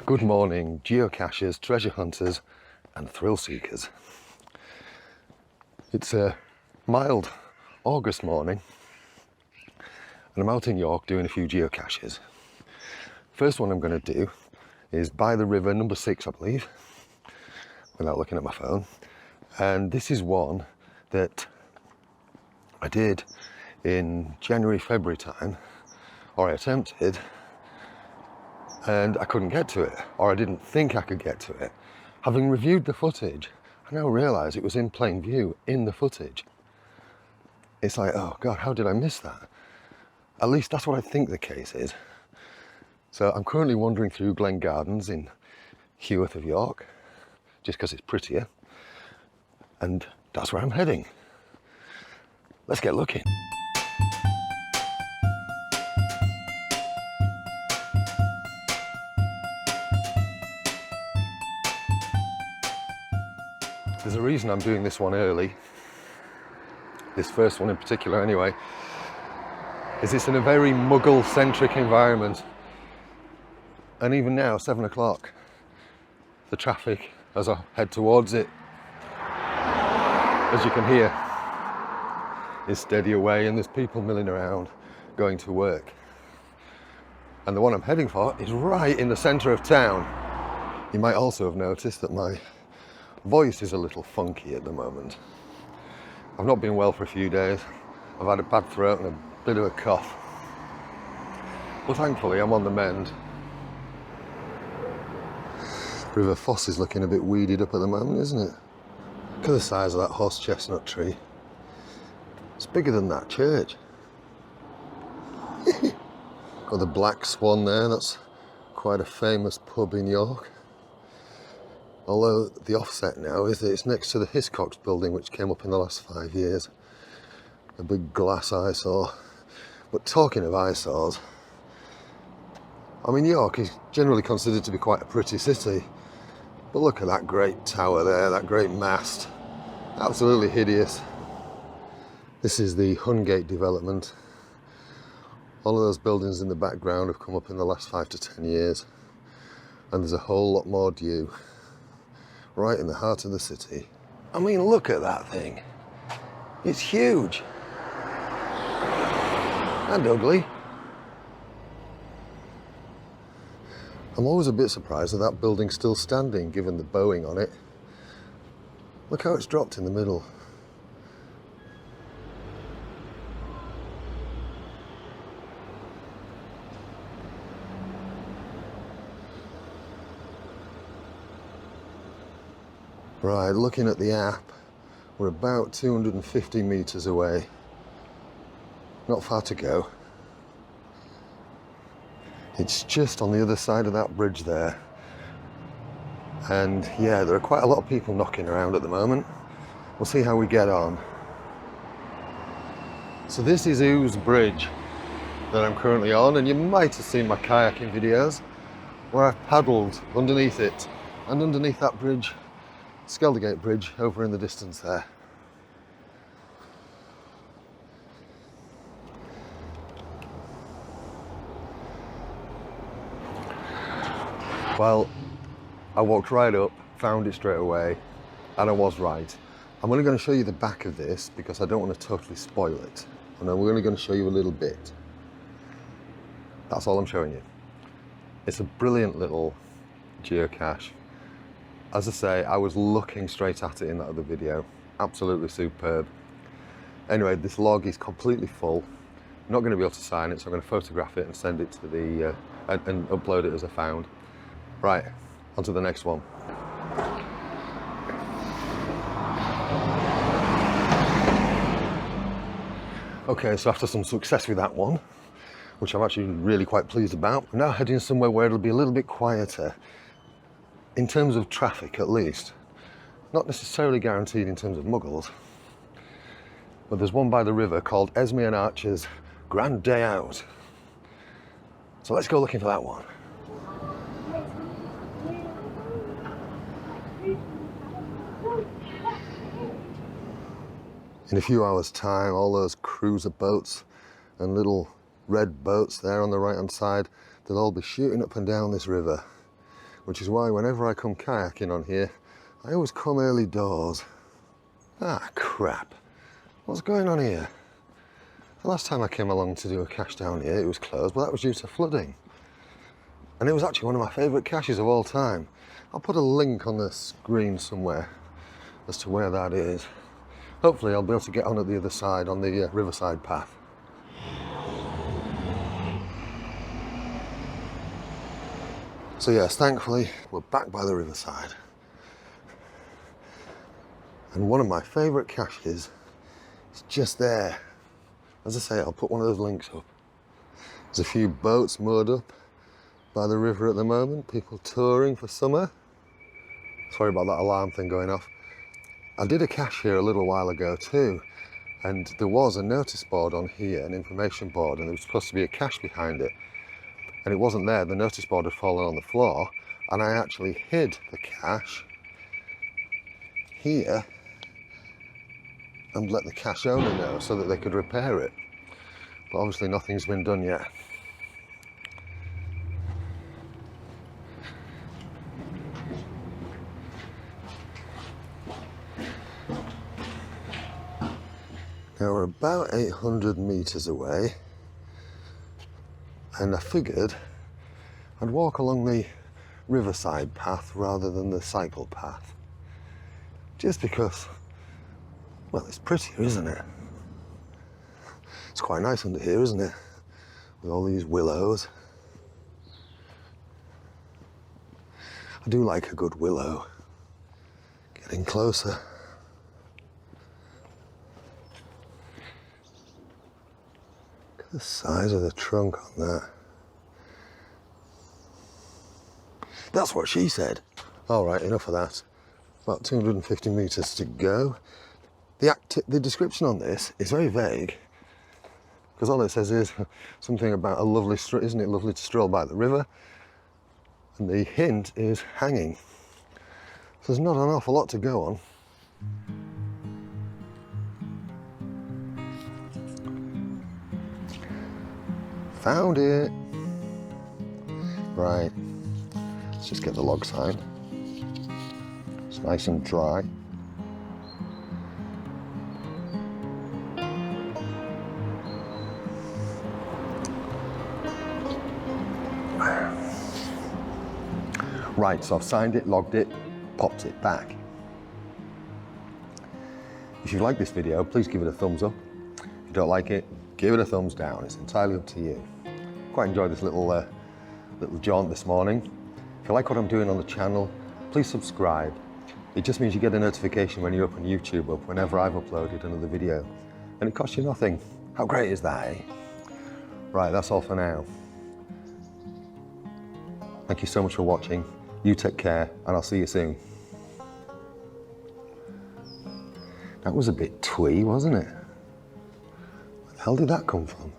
Good morning, geocachers, treasure hunters and thrill seekers. It's a mild August morning and I'm out in York doing a few geocaches. First one I'm going to do is by the river, number 6 I believe, without looking at my phone. And this is one that I did in January, February time, or I attempted, and I couldn't get to it, or I didn't think I could get to it. Having reviewed the footage, I now realise it was in plain view in the footage. It's like, oh God, how did I miss that? At least that's what I think the case is. So I'm currently wandering through Glen Gardens in Heworth of York, just because it's prettier, and that's where I'm heading. Let's get looking. There's a reason I'm doing this one early, this first one in particular anyway, is it's in a very Muggle-centric environment. And even now, 7 o'clock, the traffic as I head towards it, as you can hear, is steady away and there's people milling around going to work. And the one I'm heading for is right in the centre of town. You might also have noticed that my voice is a little funky at the moment. I've not been well for a few days. I've had a bad throat and a bit of a cough. But thankfully I'm on the mend. River Foss is looking a bit weeded up at the moment, isn't it? Look at the size of that horse chestnut tree. It's bigger than that church. Got the Black Swan there, that's quite a famous pub in York. Although the offset now is that it's next to the Hiscox building, which came up in the last 5 years. A big glass eyesore. But talking of eyesores, I mean, York is generally considered to be quite a pretty city. But look at that great tower there, that great mast. Absolutely hideous. This is the Hungate development. All of those buildings in the background have come up in the last 5 to 10 years. And there's a whole lot more due. Right in the heart of the city. I mean, look at that thing. It's huge. And ugly. I'm always a bit surprised that that building's still standing, given the bowing on it. Look how it's dropped in the middle. Right, looking at the app, we're about 250 metres away. Not far to go. It's just on the other side of that bridge there. And yeah, there are quite a lot of people knocking around at the moment. We'll see how we get on. So this is Ouse Bridge that I'm currently on, and you might have seen my kayaking videos where I've paddled underneath it, and underneath that bridge, Skeldergate Bridge over in the distance there. Well, I walked right up, found it straight away, and I was right. I'm only going to show you the back of this because I don't want to totally spoil it. And I'm only going to show you a little bit. That's all I'm showing you. It's a brilliant little geocache. As I say, I was looking straight at it in that other video. Absolutely superb. Anyway, this log is completely full. I'm not going to be able to sign it, so I'm going to photograph it and send it to the and upload it as I found. Right, on to the next one. Okay, so after some success with that one, which I'm actually really quite pleased about, I'm now heading somewhere where it'll be a little bit quieter. In terms of traffic, at least. Not necessarily guaranteed in terms of muggles. But there's one by the river called Esme and Archer's Grand Day Out. So let's go looking for that one. In a few hours' time, all those cruiser boats and little red boats there on the right hand side, they'll all be shooting up and down this river, which is why whenever I come kayaking on here, I always come early doors. Ah, crap. What's going on here? The last time I came along to do a cache down here, it was closed, but that was due to flooding. And it was actually one of my favourite caches of all time. I'll put a link on the screen somewhere as to where that is. Hopefully I'll be able to get on at the other side, on the riverside path. So yes, thankfully we're back by the riverside. And one of my favourite caches is just there. As I say, I'll put one of those links up. There's a few boats moored up by the river at the moment, people touring for summer. Sorry about that alarm thing going off. I did a cache here a little while ago too, and there was a notice board on here, an information board, and there was supposed to be a cache behind it. And it wasn't there, the notice board had fallen on the floor, and I actually hid the cache here and let the cache owner know so that they could repair it. But obviously nothing's been done yet. Now we're about 800 meters away, and I figured I'd walk along the riverside path rather than the cycle path. Just because, well, it's prettier, isn't it? It's quite nice under here, isn't it? With all these willows. I do like a good willow. Getting closer. Look at the size of the trunk on that. That's what she said. All right, enough of that. About 250 meters to go. The description on this is very vague, because all it says is something about a lovely, isn't it lovely to stroll by the river? And the hint is hanging. So there's not an awful lot to go on. Found it. Right, let's just get the log sign. It's nice and dry. Right, so I've signed it, logged it, popped it back. If you like this video, please give it a thumbs up. If you don't like it, give it a thumbs down. It's entirely up to you. Quite enjoyed this little jaunt this morning. If you like what I'm doing on the channel, please subscribe. It just means you get a notification when you open YouTube up whenever I've uploaded another video. And it costs you nothing. How great is that, eh? Right, that's all for now. Thank you so much for watching. You take care, and I'll see you soon. That was a bit twee, wasn't it? Where the hell did that come from?